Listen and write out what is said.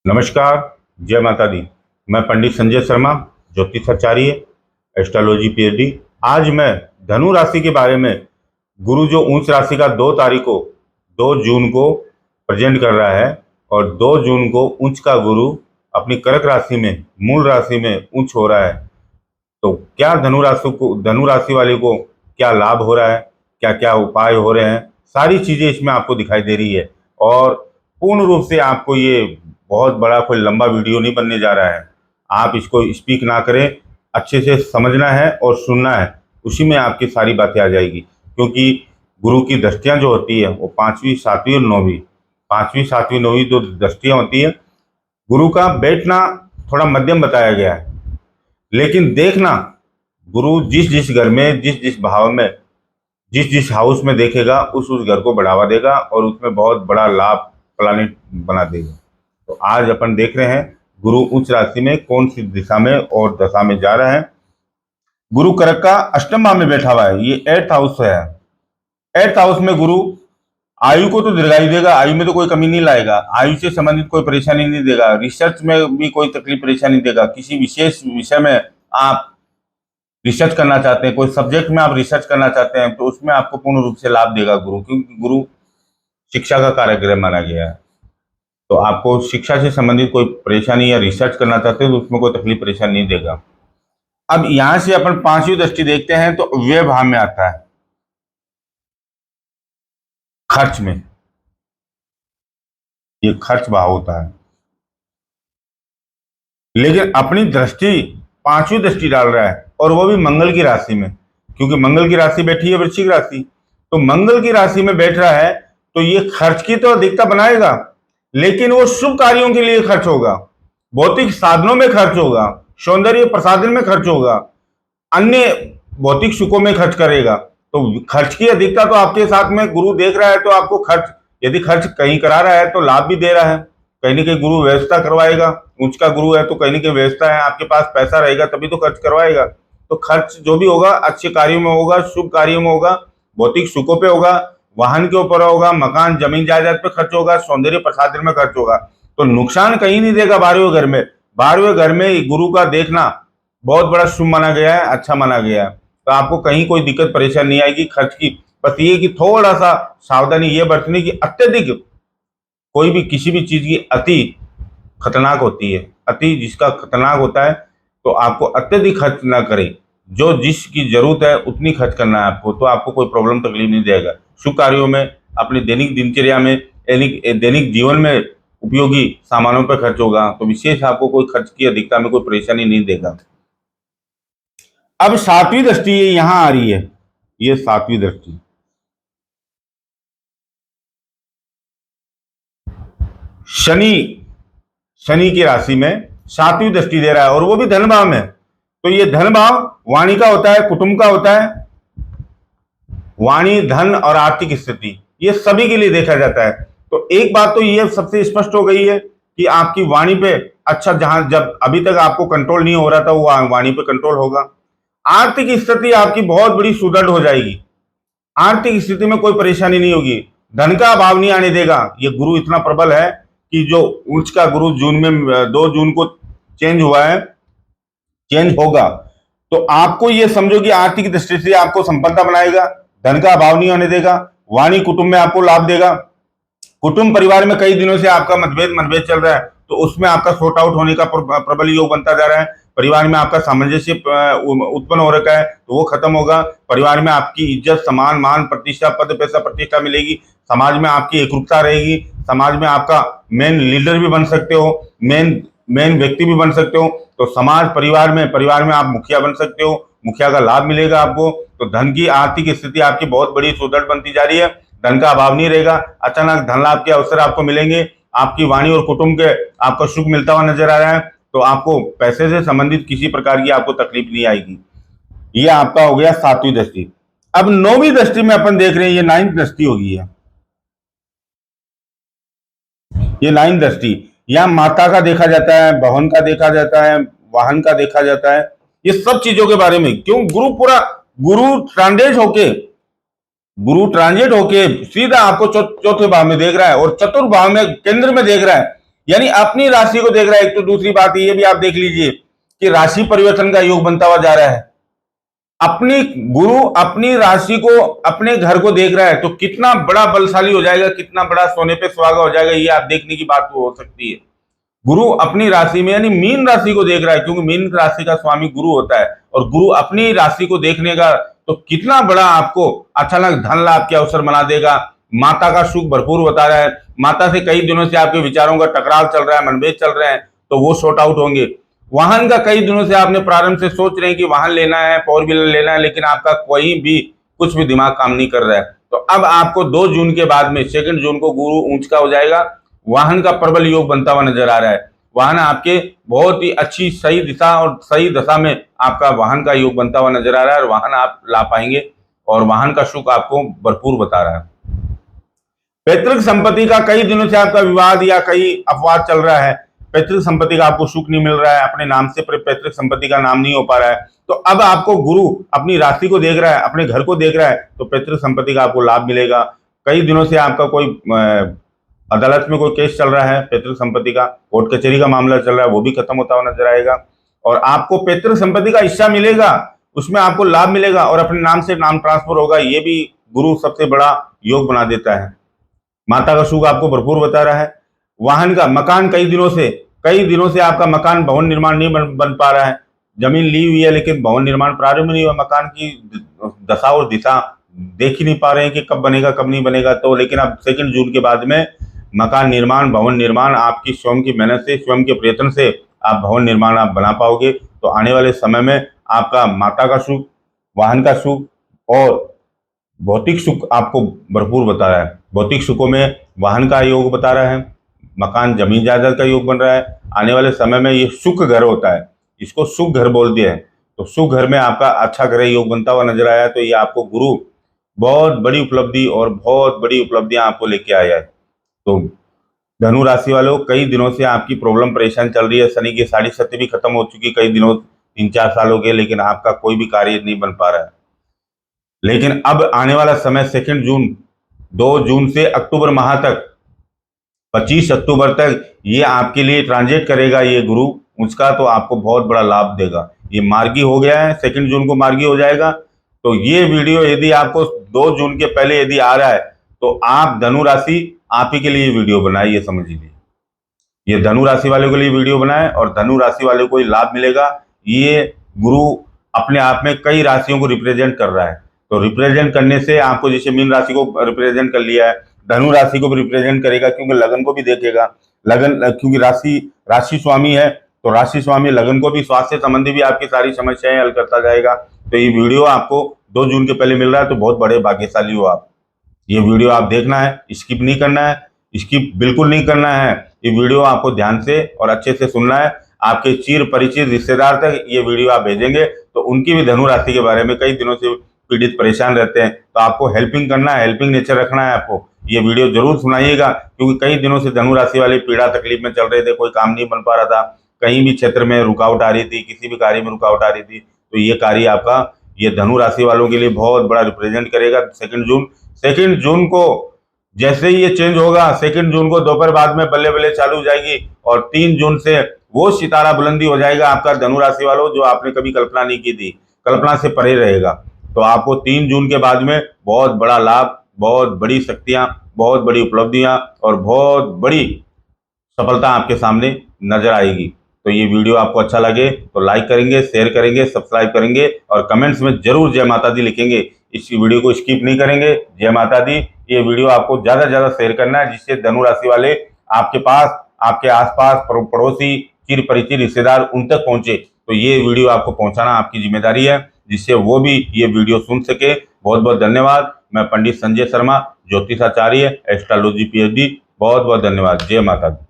नमस्कार, जय माता दी। मैं पंडित संजय शर्मा, ज्योतिषाचार्य, एस्ट्रोलॉजी पीएचडी। आज मैं धनु राशि के बारे में, गुरु जो उच्च राशि का 2 जून को प्रेजेंट कर रहा है और 2 जून को उच्च का गुरु अपनी कर्क राशि में, मूल राशि में उच्च हो रहा है। तो क्या धनु राशि वाले को क्या लाभ हो रहा है, क्या क्या उपाय हो रहे हैं, सारी चीजें इसमें आपको दिखाई दे रही है। और पूर्ण रूप से आपको ये बहुत बड़ा कोई लंबा वीडियो नहीं बनने जा रहा है। आप इसको स्पीक ना करें, अच्छे से समझना है और सुनना है, उसी में आपकी सारी बातें आ जाएगी। क्योंकि गुरु की दृष्टियां जो होती है वो 5वीं, 7वीं और 9वीं, 5वीं, 7वीं, 9वीं जो दृष्टियां होती है, गुरु का बैठना थोड़ा मध्यम बताया गया है। लेकिन देखना, गुरु जिस जिस घर में, जिस जिस भाव में, जिस जिस हाउस में देखेगा, उस घर को बढ़ावा देगा और उसमें बहुत बड़ा लाभ प्लानिट बना देगा। तो आज अपन देख रहे हैं गुरु उच्च राशि में कौन सी दिशा में और दशा में जा रहा है। गुरु कर्क का अष्टम भाव में बैठा हुआ है, ये 8th हाउस है। 8th हाउस में गुरु आयु को तो दीर्घायु देगा, आयु में तो कोई कमी नहीं लाएगा, आयु से संबंधित कोई परेशानी नहीं देगा, रिसर्च में भी कोई तकलीफ परेशानी देगा। किसी विशेष विषय में आप रिसर्च करना चाहते हैं, कोई सब्जेक्ट में आप रिसर्च करना चाहते हैं, तो उसमें आपको पूर्ण रूप से लाभ देगा गुरु, क्योंकि गुरु शिक्षा का कारक माना गया है। तो आपको शिक्षा से संबंधित कोई परेशानी या रिसर्च करना चाहते हैं तो उसमें कोई तकलीफ परेशानी नहीं देगा। अब यहां से अपन 5वीं दृष्टि देखते हैं तो व्यय भाव में आता है, खर्च में। ये खर्च भाव होता है, लेकिन अपनी दृष्टि 5वीं दृष्टि डाल रहा है और वो भी मंगल की राशि में, क्योंकि मंगल की राशि बैठी है वृश्चिक राशि। तो मंगल की राशि में बैठ रहा है तो ये खर्च की तो अधिकता बनाएगा, लेकिन वो शुभ कार्यों के लिए खर्च होगा, भौतिक साधनों में खर्च होगा, सौंदर्य प्रसाधन में खर्च होगा, अन्य भौतिक सुखों में खर्च करेगा। तो खर्च की अधिकता तो आपके साथ में गुरु देख रहा है, तो आपको खर्च, यदि खर्च कहीं करा रहा है तो लाभ भी दे रहा है। कहीं ना कहीं गुरु व्यवस्था करवाएगा, उच्च का गुरु है तो कहीं ना कहीं व्यवस्था है, आपके पास पैसा रहेगा तभी तो खर्च करवाएगा। तो खर्च जो भी होगा अच्छे कार्यों में होगा, शुभ कार्यों में होगा, भौतिक सुखों पे होगा, वाहन के ऊपर होगा, मकान जमीन जायदाद पे खर्च होगा, सौंदर्य प्रसाधन में खर्च होगा। तो नुकसान कहीं नहीं देगा 12वें घर में। 12वें घर में गुरु का देखना बहुत बड़ा शुभ माना गया है, अच्छा माना गया है। तो आपको कहीं कोई दिक्कत परेशानी नहीं आएगी खर्च की। बस ये कि थोड़ा सा सावधानी ये बरतनी कि अत्यधिक कोई भी किसी भी चीज की अति खतरनाक होती है, अति जिसका खतरनाक होता है, तो आपको अत्यधिक खर्च ना करें। जो जिसकी जरूरत है उतनी खर्च करना है आपको, तो आपको कोई प्रॉब्लम तकलीफ नहीं देगा। शुभ कार्यों में, अपनी दैनिक दिनचर्या में, दैनिक जीवन में उपयोगी सामानों पर खर्च होगा। तो विशेष आपको कोई खर्च की अधिकता में कोई परेशानी नहीं देगा। अब 7वीं दृष्टि यहां आ रही है, ये 7वीं दृष्टि शनि, शनि की राशि में 7वीं दृष्टि दे रहा है और वो भी धन भाव में। तो ये धन भाव वाणी का होता है, कुटुंब का होता है। वाणी, धन और आर्थिक स्थिति, ये सभी के लिए देखा जाता है। तो एक बात तो ये सबसे स्पष्ट हो गई है कि आपकी वाणी पे अच्छा, जहां जब अभी तक आपको कंट्रोल नहीं हो रहा था वो वाणी पे कंट्रोल होगा। आर्थिक स्थिति आपकी बहुत बड़ी सुदृढ़ हो जाएगी, आर्थिक स्थिति में कोई परेशानी नहीं होगी, धन का अभाव नहीं आने देगा। ये गुरु इतना प्रबल है कि जो उच्च का गुरु जून में 2 जून को चेंज हुआ है, चेंज होगा, तो आपको ये समझो कि आर्थिक दृष्टि से आपको संपन्नता बनाएगा, धन का अभाव नहीं होने देगा। वाणी कुटुंब में आपको लाभ देगा। कुटुंब परिवार में कई दिनों से आपका मतभेद चल रहा है, तो उसमें आपका सॉर्ट आउट होने का प्रबल योग बनता जा रहा है। परिवार में आपका सामंजस्य उत्पन्न हो रखा है, तो वो खत्म होगा। परिवार में आपकी इज्जत, सम्मान, मान, प्रतिष्ठा, पद, पैसा, प्रतिष्ठा मिलेगी। समाज में आपकी एकरूपता रहेगी। समाज में आपका मेन लीडर भी बन सकते हो, मेन व्यक्ति भी बन सकते हो। तो समाज, परिवार में आप मुखिया बन सकते हो, मुखिया का लाभ मिलेगा आपको। तो धन की आर्थिक स्थिति आपकी बहुत बड़ी सुदृढ़ बनती जा रही है, धन का अभाव नहीं रहेगा। अचानक धन लाभ के अवसर आपको मिलेंगे। आपकी वाणी और कुटुंब के आपको सुख मिलता हुआ नजर आ रहा है, तो आपको पैसे से संबंधित किसी प्रकार की आपको तकलीफ नहीं आएगी। ये आपका हो गया 7वीं दृष्टि। अब 9वीं दृष्टि में अपन देख रहे हैं, ये 9th दृष्टि होगी है। ये 9th दृष्टि, यहाँ माता का देखा जाता है, बहन का देखा जाता है, वाहन का देखा जाता है, ये सब चीजों के बारे में। क्यों? गुरु ट्रांजिट होके सीधा आपको चौथे भाव में देख रहा है और चतुर्थ भाव में, केंद्र में देख रहा है। यानी अपनी राशि को देख रहा है। एक तो दूसरी बात ये भी आप देख लीजिए कि राशि परिवर्तन का योग बनता हुआ जा रहा है। अपनी गुरु अपनी राशि को, अपने घर को देख रहा है, तो कितना बड़ा बलशाली हो जाएगा, कितना बड़ा सोने पे सुहागा हो जाएगा, ये आप देखने की बात हो सकती है। गुरु अपनी राशि में यानी मीन राशि को देख रहा है, क्योंकि मीन राशि का स्वामी गुरु होता है, और गुरु अपनी राशि को देखने का तो कितना बड़ा आपको अचानक धन लाभ के अवसर बना देगा। माता का सुख भरपूर बता रहा है। माता से कई दिनों से आपके विचारों का टकराव चल रहा है, मनभेद चल रहे हैं, तो वो शॉर्ट आउट होंगे। वाहन का कई दिनों से आपने प्रारंभ से सोच रहे हैं कि वाहन लेना है, 4 व्हीलर लेना है, लेकिन आपका कोई भी कुछ भी दिमाग काम नहीं कर रहा है। तो अब आपको 2 जून के बाद में 2 जून को गुरु ऊंच का हो जाएगा। वाहन का प्रबल योग बनता हुआ नजर आ रहा है। वाहन आपके बहुत ही अच्छी सही दिशा और सही दशा में आपका वाहन का योग बनता हुआ नजर आ रहा है, और वाहन आप ला पाएंगे, और वाहन का सुख आपको भरपूर बता रहा है। पैतृक संपत्ति का कई दिनों से आपका विवाद या कई अपवाद चल रहा है। पैतृक संपत्ति का आपको सुख नहीं मिल रहा है, अपने नाम से पैतृक संपत्ति का नाम नहीं हो पा रहा है, तो अब आपको गुरु अपनी राशि को देख रहा है, अपने घर को देख रहा है, तो पैतृक संपत्ति का आपको लाभ मिलेगा। कई दिनों से आपका कोई अदालत में कोई केस चल रहा है, पैतृक संपत्ति का कोर्ट कचहरी का मामला चल रहा है, वो भी खत्म होता हुआ नजर आएगा, और आपको पैतृक संपत्ति का हिस्सा मिलेगा, उसमें आपको लाभ मिलेगा, और अपने नाम से नाम ट्रांसफर होगा। ये भी गुरु सबसे बड़ा योग बना देता है। माता का सुख आपको भरपूर बता रहा है। वाहन का मकान कई दिनों से आपका मकान भवन निर्माण नहीं बन पा रहा है। जमीन ली हुई है, लेकिन भवन निर्माण प्रारंभ नहीं हुआ। मकान की दशा और दिशा देख ही नहीं पा रहे हैं कि कब बनेगा कब नहीं बनेगा। तो लेकिन अब 2 जून के बाद में मकान निर्माण, भवन निर्माण आपकी स्वयं की मेहनत से, स्वयं के प्रयत्न से आप भवन निर्माण आप बना पाओगे। तो आने वाले समय में आपका माता का सुख, वाहन का सुख और भौतिक सुख आपको भरपूर बता रहा है। भौतिक सुखों में वाहन का योग बता रहा है, मकान जमीन जायदाद का योग बन रहा है। आने वाले समय में ये सुख घर होता है, इसको सुख घर बोल दिया है। तो सुख घर में आपका अच्छा ग्रह योग बनता हुआ नजर आया, तो ये आपको गुरु बहुत बड़ी उपलब्धि और बहुत बड़ी उपलब्धियां आपको लेके आया है। तो धनु राशि वालों, कई दिनों से आपकी प्रॉब्लम परेशान चल रही है। शनि की 7.5 भी खत्म हो चुकी कई दिनों, 3-4 सालों के, लेकिन आपका कोई भी कार्य नहीं बन पा रहा है। लेकिन अब आने वाला समय 2 जून, 2 जून से अक्टूबर माह तक, 25 अक्टूबर तक ये आपके लिए ट्रांजिट करेगा ये गुरु उसका, तो आपको बहुत बड़ा लाभ देगा। ये मार्गी हो गया है, 2 जून को मार्गी हो जाएगा। तो ये वीडियो यदि आपको 2 जून के पहले यदि आ रहा है, तो आप धनु राशि आप ही के लिए वीडियो बनाए, ये समझ लीजिए। ये धनु राशि वाले के लिए वीडियो बनाए, और धनु राशि वाले को लाभ मिलेगा। ये गुरु अपने आप में कई राशियों को रिप्रेजेंट कर रहा है, तो रिप्रेजेंट करने से आपको, जैसे मीन राशि को रिप्रेजेंट कर लिया है, धनु राशि को भी रिप्रेजेंट करेगा, क्योंकि लगन को भी देखेगा। लगन, क्योंकि राशि स्वामी है, तो राशि स्वामी लगन को भी, स्वास्थ्य संबंधी भी आपकी सारी समस्याएं हल करता जाएगा। तो ये वीडियो आपको 2 जून के पहले मिल रहा है, तो बहुत बड़े भाग्यशाली हो आप। ये वीडियो आप देखना है, स्किप नहीं करना है, स्किप बिल्कुल नहीं करना है। ये वीडियो आपको ध्यान से और अच्छे से सुनना है। आपके चिर परिचित रिश्तेदार तक ये वीडियो आप भेजेंगे, तो उनकी भी धनु राशि के बारे में, कई दिनों से पीड़ित परेशान रहते हैं, तो आपको हेल्पिंग करना है, हेल्पिंग नेचर रखना है आपको। ये वीडियो जरूर सुनाइएगा, क्योंकि कई दिनों से धनु राशि वाले पीड़ा तकलीफ में चल रहे थे, कोई काम नहीं बन पा रहा था, कहीं भी क्षेत्र में रुकावट आ रही थी, किसी भी कार्य में रुकावट आ रही थी। तो ये कार्य आपका, ये धनु राशि वालों के लिए बहुत बड़ा रिप्रेजेंट करेगा। 2 जून को जैसे ही ये चेंज होगा, 2 जून को दोपहर बाद में बल्ले बल्ले चालू हो जाएगी, और 3 जून से वो सितारा बुलंदी हो जाएगा आपका धनु राशि वालों, जो आपने कभी कल्पना नहीं की थी, कल्पना से परे रहेगा। तो आपको 3 जून के बाद में बहुत बड़ा लाभ, बहुत बड़ी शक्तियां, बहुत बड़ी उपलब्धियां और बहुत बड़ी सफलता आपके सामने नजर आएगी। तो ये वीडियो आपको अच्छा लगे तो लाइक करेंगे, शेयर करेंगे, सब्सक्राइब करेंगे, और कमेंट्स में जरूर जय माता दी लिखेंगे। इस वीडियो को स्किप नहीं करेंगे। जय माता दी। ये वीडियो आपको ज्यादा से ज्यादा शेयर करना है, जिससे धनु राशि वाले आपके पास, आपके आसपास, पड़ोसी, चिर परिचित रिश्तेदार उन तक पहुंचे। तो ये वीडियो आपको पहुंचाना आपकी जिम्मेदारी है, जिससे वो भी ये वीडियो सुन सके। बहुत बहुत धन्यवाद। मैं पंडित संजय शर्मा, ज्योतिषाचार्य, एस्ट्रोलॉजी PhD। बहुत बहुत धन्यवाद। जय माता दी।